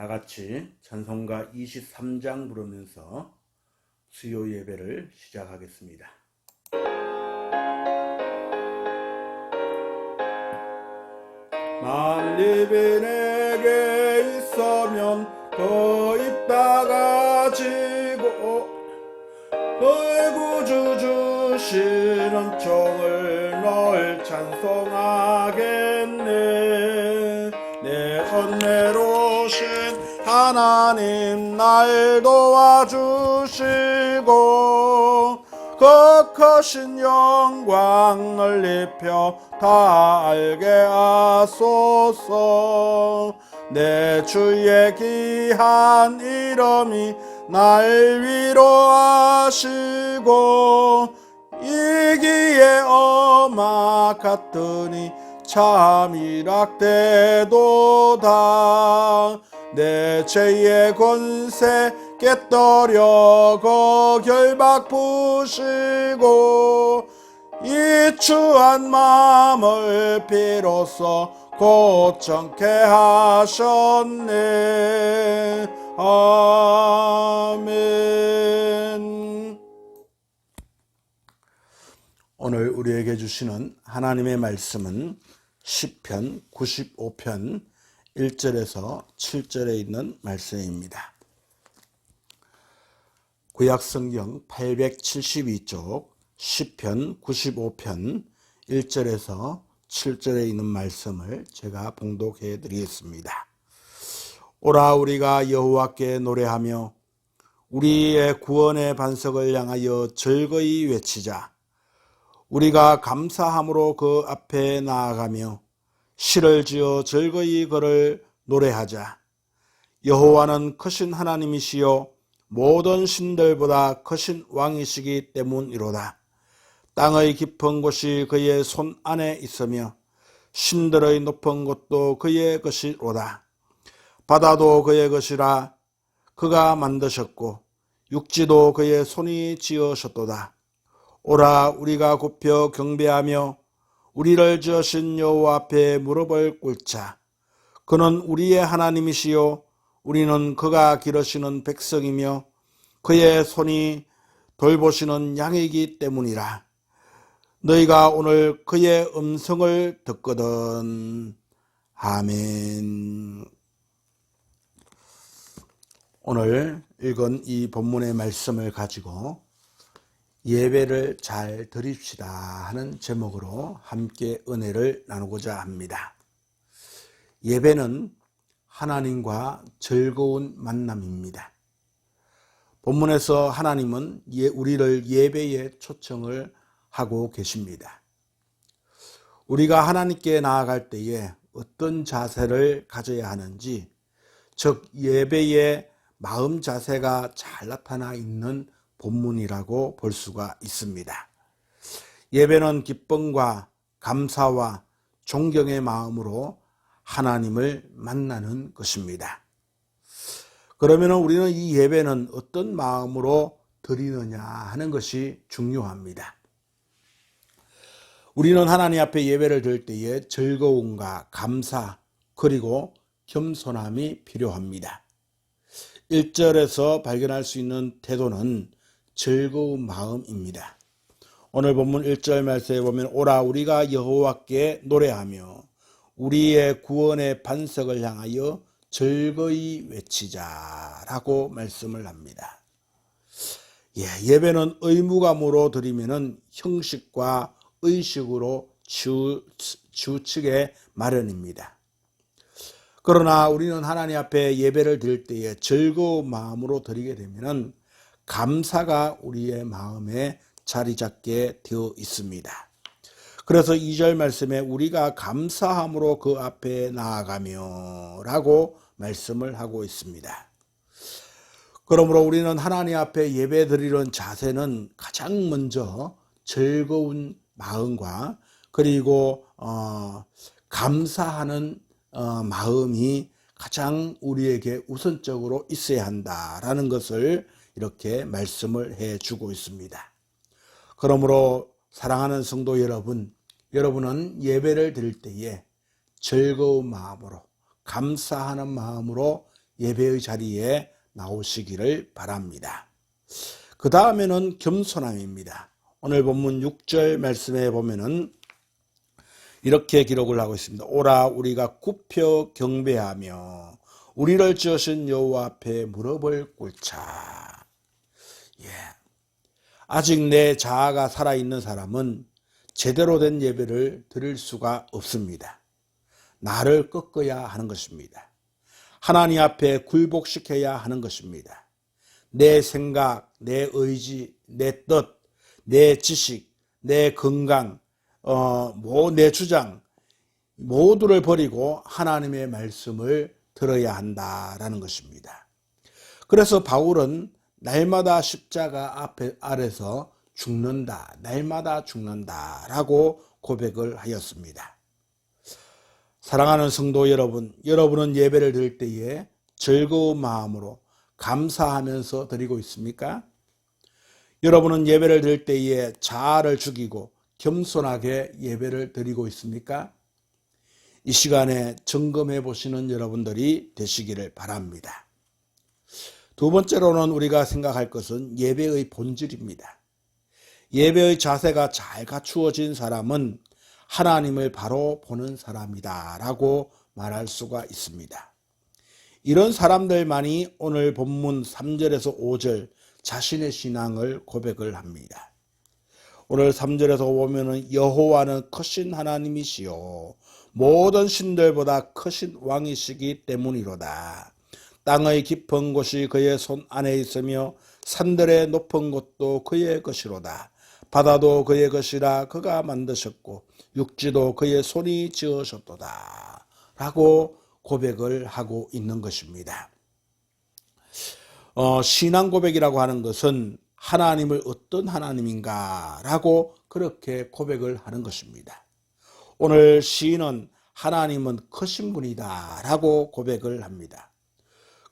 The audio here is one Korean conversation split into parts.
다 같이 찬송가 23장 부르면서 수요 예배를 시작하겠습니다. 만립이 내게 있으면 더 있다가 지고 너의 구주 주시는 종을 널 찬송하겠네. 내 은혜로신 하나님 날 도와주시고 그 크신 영광을 입혀 다 알게 하소서. 내 주의 귀한 이름이 날 위로하시고 이기에 엄마 같으니 참 이락되도다. 내 죄의 권세 깨뜨려 그 결박 푸시고 이 추한 마음을 비로소 고청케 하셨네. 아멘. 오늘 우리에게 주시는 하나님의 말씀은 시편 95편 1절에서 7절에 있는 말씀입니다. 구약성경 872쪽 시편 95편 1절에서 7절에 있는 말씀을 제가 봉독해 드리겠습니다. 오라 우리가 여호와께 노래하며 우리의 구원의 반석을 향하여 즐거이 외치자. 우리가 감사함으로 그 앞에 나아가며 시를 지어 즐거이 그를 노래하자. 여호와는 크신 하나님이시요 모든 신들보다 크신 왕이시기 때문이로다. 땅의 깊은 곳이 그의 손 안에 있으며 신들의 높은 곳도 그의 것이로다. 바다도 그의 것이라 그가 만드셨고 육지도 그의 손이 지으셨도다. 오라 우리가 굽혀 경배하며 우리를 지으신 여호와 앞에 무릎을 꿇자. 그는 우리의 하나님이시요 우리는 그가 기르시는 백성이며 그의 손이 돌보시는 양이기 때문이라. 너희가 오늘 그의 음성을 듣거든. 아멘. 오늘 읽은 이 본문의 말씀을 가지고 예배를 잘 드립시다 하는 제목으로 함께 은혜를 나누고자 합니다. 예배는 하나님과 즐거운 만남입니다. 본문에서 하나님은 우리를 예배에 초청을 하고 계십니다. 우리가 하나님께 나아갈 때에 어떤 자세를 가져야 하는지, 즉 예배의 마음 자세가 잘 나타나 있는 본문이라고 볼 수가 있습니다. 예배는 기쁨과 감사와 존경의 마음으로 하나님을 만나는 것입니다. 그러면 우리는 이 예배는 어떤 마음으로 드리느냐 하는 것이 중요합니다. 우리는 하나님 앞에 예배를 드릴 때에 즐거움과 감사 그리고 겸손함이 필요합니다. 1절에서 발견할 수 있는 태도는 즐거운 마음입니다. 오늘 본문 1절 말씀에 보면 오라 우리가 여호와께 노래하며 우리의 구원의 반석을 향하여 즐거이 외치자라고 말씀을 합니다. 예배는 의무감으로 드리면은 형식과 의식으로 치우치게 마련입니다. 그러나 우리는 하나님 앞에 예배를 드릴 때에 즐거운 마음으로 드리게 되면은 감사가 우리의 마음에 자리 잡게 되어 있습니다. 그래서 2절 말씀에 우리가 감사함으로 그 앞에 나아가며 라고 말씀을 하고 있습니다. 그러므로 우리는 하나님 앞에 예배 드리는 자세는 가장 먼저 즐거운 마음과 그리고 감사하는 마음이 가장 우리에게 우선적으로 있어야 한다라는 것을 이렇게 말씀을 해주고 있습니다. 그러므로 사랑하는 성도 여러분, 여러분은 예배를 드릴 때에 즐거운 마음으로 감사하는 마음으로 예배의 자리에 나오시기를 바랍니다. 그 다음에는 겸손함입니다. 오늘 본문 6절 말씀에 보면은 이렇게 기록을 하고 있습니다. 오라 우리가 굽혀 경배하며 우리를 지으신 여호와 앞에 무릎을 꿇자. 예. 아직 내 자아가 살아있는 사람은 제대로 된 예배를 드릴 수가 없습니다. 나를 꺾어야 하는 것입니다. 하나님 앞에 굴복시켜야 하는 것입니다. 내 생각, 내 의지, 내 뜻, 내 지식, 내 건강, 내 주장 모두를 버리고 하나님의 말씀을 들어야 한다라는 것입니다. 그래서 바울은 날마다 십자가 아래서 죽는다, 날마다 죽는다라고 고백을 하였습니다. 사랑하는 성도 여러분, 여러분은 예배를 드릴 때에 즐거운 마음으로 감사하면서 드리고 있습니까? 여러분은 예배를 드릴 때에 자아를 죽이고 겸손하게 예배를 드리고 있습니까? 이 시간에 점검해 보시는 여러분들이 되시기를 바랍니다. 두 번째로는 우리가 생각할 것은 예배의 본질입니다. 예배의 자세가 잘 갖추어진 사람은 하나님을 바로 보는 사람이다 라고 말할 수가 있습니다. 이런 사람들만이 오늘 본문 3절에서 5절 자신의 신앙을 고백을 합니다. 오늘 3절에서 보면은 여호와는 크신 하나님이시요 모든 신들보다 크신 왕이시기 때문이로다. 땅의 깊은 곳이 그의 손 안에 있으며 산들의 높은 곳도 그의 것이로다. 바다도 그의 것이라 그가 만드셨고 육지도 그의 손이 지으셨도다 라고 고백을 하고 있는 것입니다. 신앙 고백이라고 하는 것은 하나님을 어떤 하나님인가 라고 그렇게 고백을 하는 것입니다. 오늘 시인은 하나님은 크신 분이다 라고 고백을 합니다.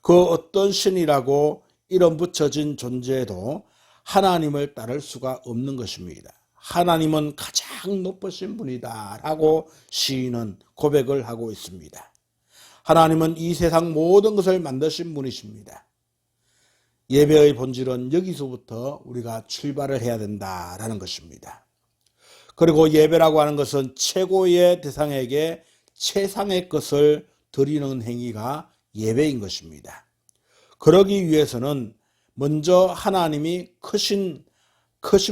그 어떤 신이라고 이름 붙여진 존재도 하나님을 따를 수가 없는 것입니다. 하나님은 가장 높으신 분이다 라고 시인은 고백을 하고 있습니다. 하나님은 이 세상 모든 것을 만드신 분이십니다. 예배의 본질은 여기서부터 우리가 출발을 해야 된다라는 것입니다. 그리고 예배라고 하는 것은 최고의 대상에게 최상의 것을 드리는 행위가 예배인 것입니다. 그러기 위해서는 먼저 하나님이 크신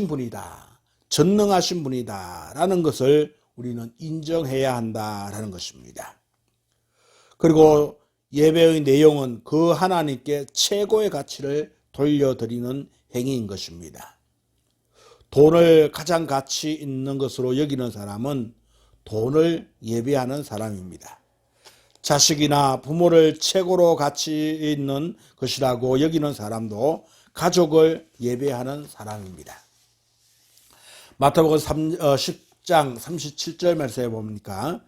분이다, 전능하신 분이다 라는 것을 우리는 인정해야 한다라는 것입니다. 그리고 예배의 내용은 그 하나님께 최고의 가치를 돌려드리는 행위인 것입니다. 돈을 가장 가치 있는 것으로 여기는 사람은 돈을 예배하는 사람입니다. 자식이나 부모를 최고로 가치 있는 것이라고 여기는 사람도 가족을 예배하는 사람입니다. 마태복음 10장 37절 말씀에 보니까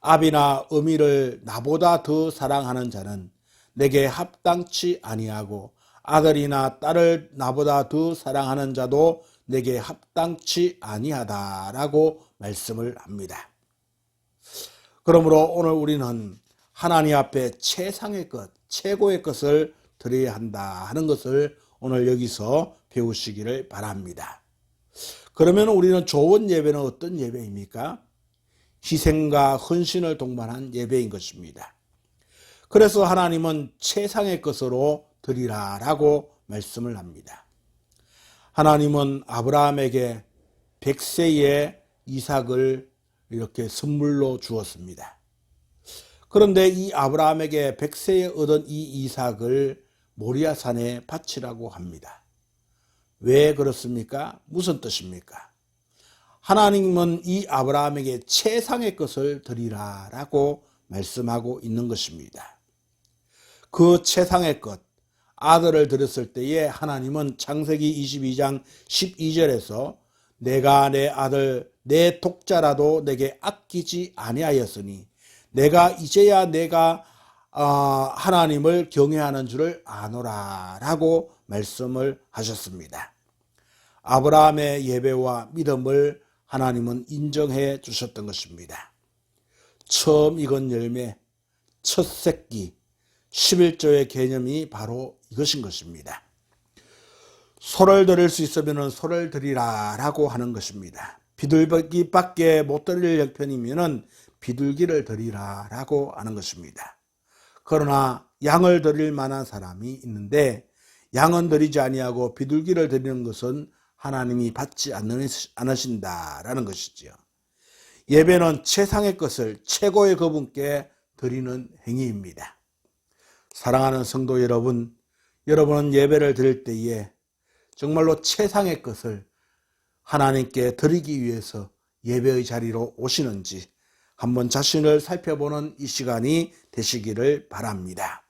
아비나 어미를 나보다 더 사랑하는 자는 내게 합당치 아니하고 아들이나 딸을 나보다 더 사랑하는 자도 내게 합당치 아니하다라고 말씀을 합니다. 그러므로 오늘 우리는 하나님 앞에 최상의 것, 최고의 것을 드려야 한다 하는 것을 오늘 여기서 배우시기를 바랍니다. 그러면 우리는 좋은 예배는 어떤 예배입니까? 희생과 헌신을 동반한 예배인 것입니다. 그래서 하나님은 최상의 것으로 드리라라고 말씀을 합니다. 하나님은 아브라함에게 100세의 이삭을 이렇게 선물로 주었습니다. 그런데 이 아브라함에게 100세에 얻은 이 이삭을 모리아산에 바치라고 합니다. 왜 그렇습니까? 무슨 뜻입니까? 하나님은 이 아브라함에게 최상의 것을 드리라라고 말씀하고 있는 것입니다. 그 최상의 것, 아들을 드렸을 때에 하나님은 창세기 22장 12절에서 내가 내 아들 내 독자라도 내게 아끼지 아니하였으니 내가 이제야 내가 하나님을 경외하는 줄을 아노라 라고 말씀을 하셨습니다. 아브라함의 예배와 믿음을 하나님은 인정해 주셨던 것입니다. 처음 익은 열매, 첫 새끼, 11조의 개념이 바로 이것인 것입니다. 소를 드릴 수 있으면 소를 드리라 라고 하는 것입니다. 비둘기밖에 못 드릴 형편이면 비둘기를 드리라 라고 하는 것입니다. 그러나 양을 드릴 만한 사람이 있는데 양은 드리지 아니하고 비둘기를 드리는 것은 하나님이 받지 않으신다라는 것이지요. 예배는 최상의 것을 최고의 그분께 드리는 행위입니다. 사랑하는 성도 여러분, 여러분은 예배를 드릴 때에 정말로 최상의 것을 하나님께 드리기 위해서 예배의 자리로 오시는지 한번 자신을 살펴보는 이 시간이 되시기를 바랍니다.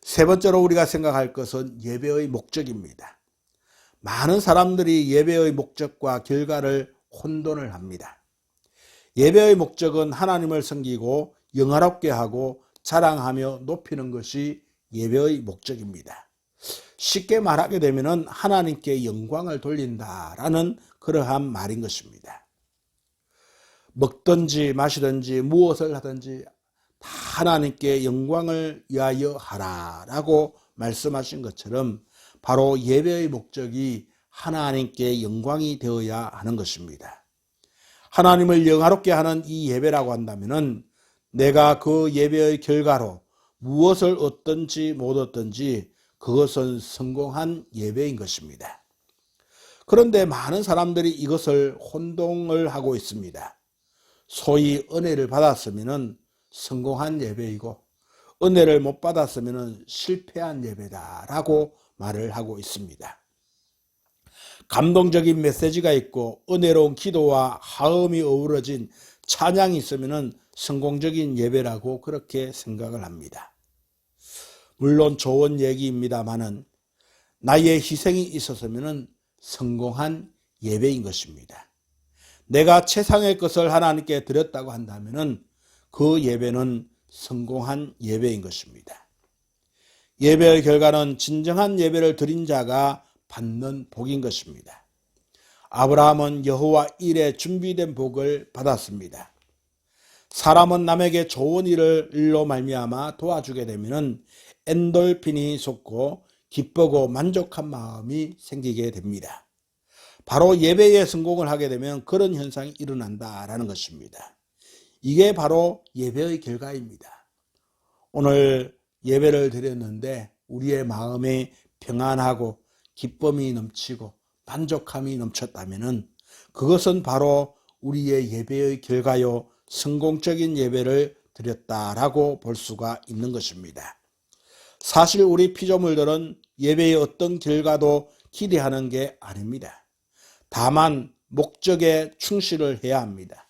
세 번째로 우리가 생각할 것은 예배의 목적입니다. 많은 사람들이 예배의 목적과 결과를 혼돈을 합니다. 예배의 목적은 하나님을 섬기고 영화롭게 하고 자랑하며 높이는 것이 예배의 목적입니다. 쉽게 말하게 되면 하나님께 영광을 돌린다라는 그러한 말인 것입니다. 먹든지 마시든지 무엇을 하든지 다 하나님께 영광을 위하여 하라라고 말씀하신 것처럼 바로 예배의 목적이 하나님께 영광이 되어야 하는 것입니다. 하나님을 영화롭게 하는 이 예배라고 한다면 내가 그 예배의 결과로 무엇을 얻든지 못 얻든지 그것은 성공한 예배인 것입니다. 그런데 많은 사람들이 이것을 혼동을 하고 있습니다. 소위 은혜를 받았으면 성공한 예배이고 은혜를 못 받았으면 실패한 예배다라고 말을 하고 있습니다. 감동적인 메시지가 있고 은혜로운 기도와 화음이 어우러진 찬양이 있으면 성공적인 예배라고 그렇게 생각을 합니다. 물론 좋은 얘기입니다만은 나의 희생이 있었으면 성공한 예배인 것입니다. 내가 최상의 것을 하나님께 드렸다고 한다면 그 예배는 성공한 예배인 것입니다. 예배의 결과는 진정한 예배를 드린 자가 받는 복인 것입니다. 아브라함은 여호와 일에 준비된 복을 받았습니다. 사람은 남에게 좋은 일로 말미암아 도와주게 되면 엔돌핀이 솟고 기쁘고 만족한 마음이 생기게 됩니다. 바로 예배에 성공을 하게 되면 그런 현상이 일어난다라는 것입니다. 이게 바로 예배의 결과입니다. 오늘 예배를 드렸는데 우리의 마음에 평안하고 기쁨이 넘치고 만족함이 넘쳤다면 그것은 바로 우리의 예배의 결과요 성공적인 예배를 드렸다라고 볼 수가 있는 것입니다. 사실 우리 피조물들은 예배의 어떤 결과도 기대하는 게 아닙니다. 다만 목적에 충실을 해야 합니다.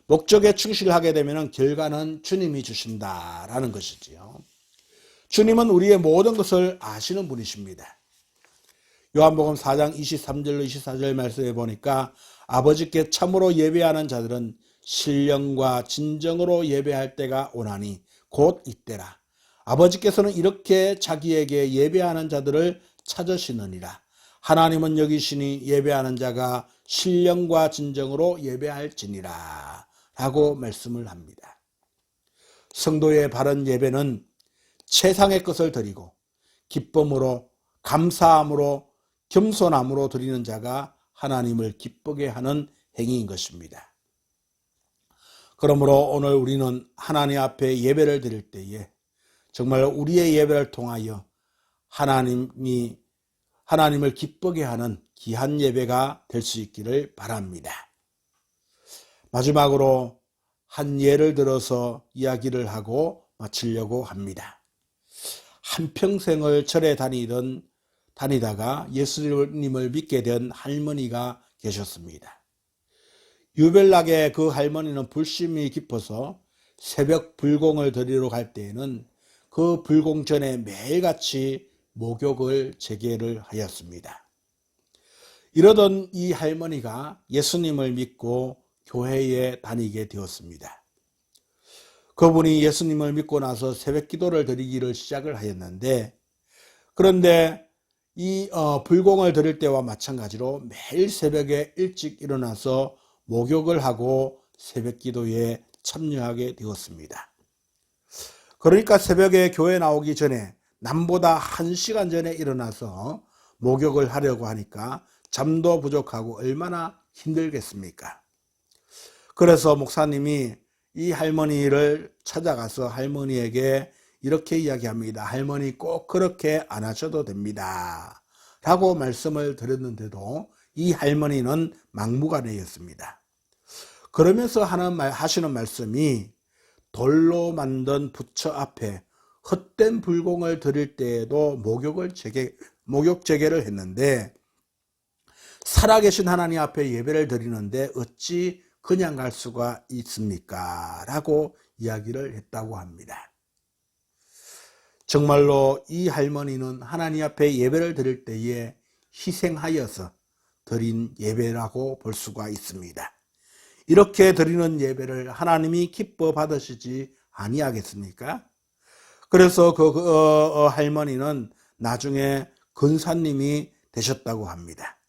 목적에 충실하게 되면 결과는 주님이 주신다라는 것이지요. 주님은 우리의 모든 것을 아시는 분이십니다. 요한복음 4장 23절로 24절 말씀해 보니까 아버지께 참으로 예배하는 자들은 신령과 진정으로 예배할 때가 오나니 곧 이때라. 아버지께서는 이렇게 자기에게 예배하는 자들을 찾으시느니라. 하나님은 여기시니 예배하는 자가 신령과 진정으로 예배할지니라 라고 말씀을 합니다. 성도의 바른 예배는 최상의 것을 드리고 기쁨으로 감사함으로 겸손함으로 드리는 자가 하나님을 기쁘게 하는 행위인 것입니다. 그러므로 오늘 우리는 하나님 앞에 예배를 드릴 때에 정말 우리의 예배를 통하여 하나님을 기쁘게 하는 귀한 예배가 될 수 있기를 바랍니다. 마지막으로 한 예를 들어서 이야기를 하고 마치려고 합니다. 한평생을 절에 다니다가 예수님을 믿게 된 할머니가 계셨습니다. 유별나게 그 할머니는 불심이 깊어서 새벽 불공을 드리러 갈 때에는 그 불공 전에 매일같이 목욕을 재개를 하였습니다. 이러던 이 할머니가 예수님을 믿고 교회에 다니게 되었습니다. 그분이 예수님을 믿고 나서 새벽 기도를 드리기를 시작을 하였는데 그런데 이 불공을 드릴 때와 마찬가지로 매일 새벽에 일찍 일어나서 목욕을 하고 새벽 기도에 참여하게 되었습니다. 그러니까 새벽에 교회 나오기 전에 남보다 1시간 전에 일어나서 목욕을 하려고 하니까 잠도 부족하고 얼마나 힘들겠습니까? 그래서 목사님이 이 할머니를 찾아가서 할머니에게 이렇게 이야기합니다. 할머니 꼭 그렇게 안 하셔도 됩니다. 라고 말씀을 드렸는데도 이 할머니는 막무가내였습니다. 그러면서 하시는 말씀이 돌로 만든 부처 앞에 헛된 불공을 드릴 때에도 목욕 재개를 했는데 살아계신 하나님 앞에 예배를 드리는데 어찌 그냥 갈 수가 있습니까? 라고 이야기를 했다고 합니다. 정말로 이 할머니는 하나님 앞에 예배를 드릴 때에 희생하여서 드린 예배라고 볼 수가 있습니다. 이렇게 드리는 예배를 하나님이 기뻐 받으시지 아니하겠습니까? 그래서 할머니는 나중에 근사님이 되셨다고 합니다.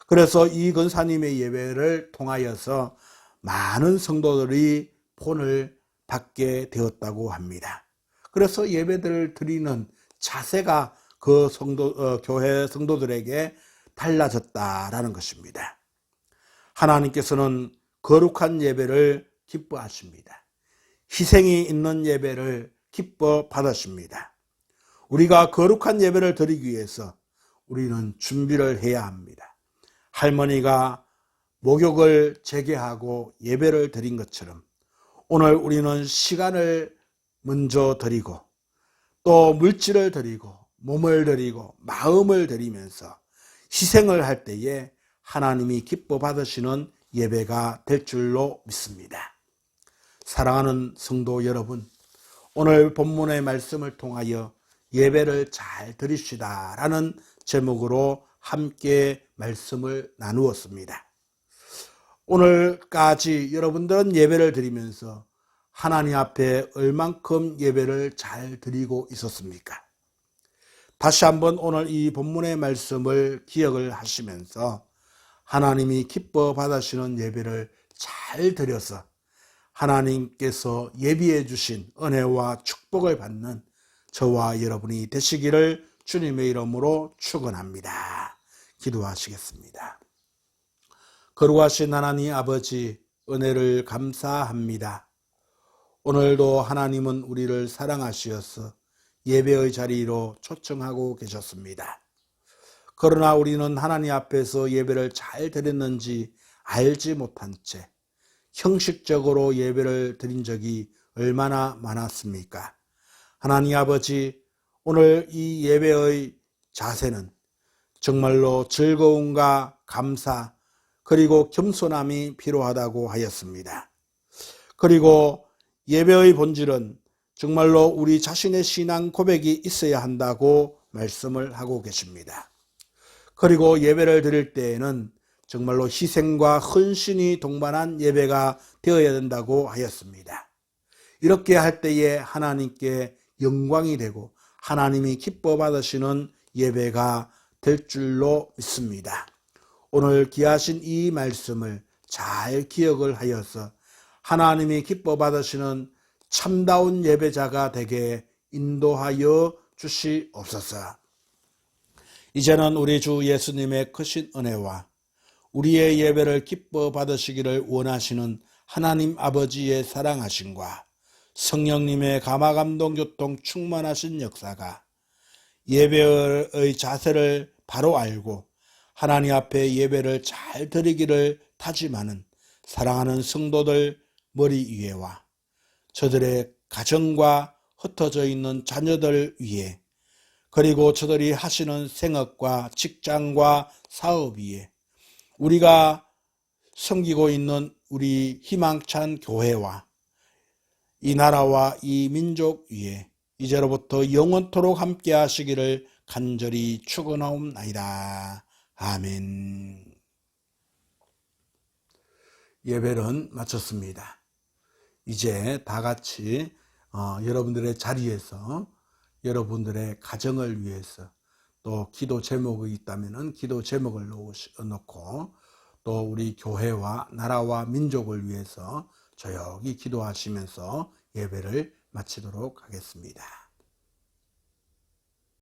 그래서 이 근사님의 예배를 통하여서 많은 성도들이 본을 받게 되었다고 합니다. 그래서 예배를 드리는 자세가 교회 성도들에게 달라졌다라는 것입니다. 하나님께서는 거룩한 예배를 기뻐하십니다. 희생이 있는 예배를 기뻐 받으십니다. 우리가 거룩한 예배를 드리기 위해서 우리는 준비를 해야 합니다. 할머니가 목욕을 재개하고 예배를 드린 것처럼 오늘 우리는 시간을 먼저 드리고 또 물질을 드리고 몸을 드리고 마음을 드리면서 희생을 할 때에 하나님이 기뻐 받으시는 예배가 될 줄로 믿습니다. 사랑하는 성도 여러분, 오늘 본문의 말씀을 통하여 예배를 잘 드립시다 라는 제목으로 함께 말씀을 나누었습니다. 오늘까지 여러분들은 예배를 드리면서 하나님 앞에 얼만큼 예배를 잘 드리고 있었습니까? 다시 한번 오늘 이 본문의 말씀을 기억을 하시면서 하나님이 기뻐 받으시는 예배를 잘 드려서 하나님께서 예비해 주신 은혜와 축복을 받는 저와 여러분이 되시기를 주님의 이름으로 축원합니다. 기도하시겠습니다. 거룩하신 하나님 아버지, 은혜를 감사합니다. 오늘도 하나님은 우리를 사랑하시어서 예배의 자리로 초청하고 계셨습니다. 그러나 우리는 하나님 앞에서 예배를 잘 드렸는지 알지 못한 채 형식적으로 예배를 드린 적이 얼마나 많았습니까? 하나님 아버지, 오늘 이 예배의 자세는 정말로 즐거움과 감사 그리고 겸손함이 필요하다고 하였습니다. 그리고 예배의 본질은 정말로 우리 자신의 신앙 고백이 있어야 한다고 말씀을 하고 계십니다. 그리고 예배를 드릴 때에는 정말로 희생과 헌신이 동반한 예배가 되어야 된다고 하였습니다. 이렇게 할 때에 하나님께 영광이 되고 하나님이 기뻐 받으시는 예배가 될 줄로 믿습니다. 오늘 귀하신 이 말씀을 잘 기억을 하여서 하나님이 기뻐 받으시는 참다운 예배자가 되게 인도하여 주시옵소서. 이제는 우리 주 예수님의 크신 은혜와 우리의 예배를 기뻐 받으시기를 원하시는 하나님 아버지의 사랑하심과 성령님의 감화감동 교통 충만하신 역사가 예배의 자세를 바로 알고 하나님 앞에 예배를 잘 드리기를 다짐하는 사랑하는 성도들 머리 위에와 저들의 가정과 흩어져 있는 자녀들 위에 그리고 저들이 하시는 생업과 직장과 사업 위에 우리가 섬기고 있는 우리 희망찬 교회와 이 나라와 이 민족 위에 이제로부터 영원토록 함께 하시기를 간절히 축원하옵나이다. 아멘. 예배는 마쳤습니다. 이제 다 같이 여러분들의 자리에서 여러분들의 가정을 위해서 또 기도 제목이 있다면 기도 제목을 넣고 또 우리 교회와 나라와 민족을 위해서 조용히 기도하시면서 예배를 마치도록 하겠습니다.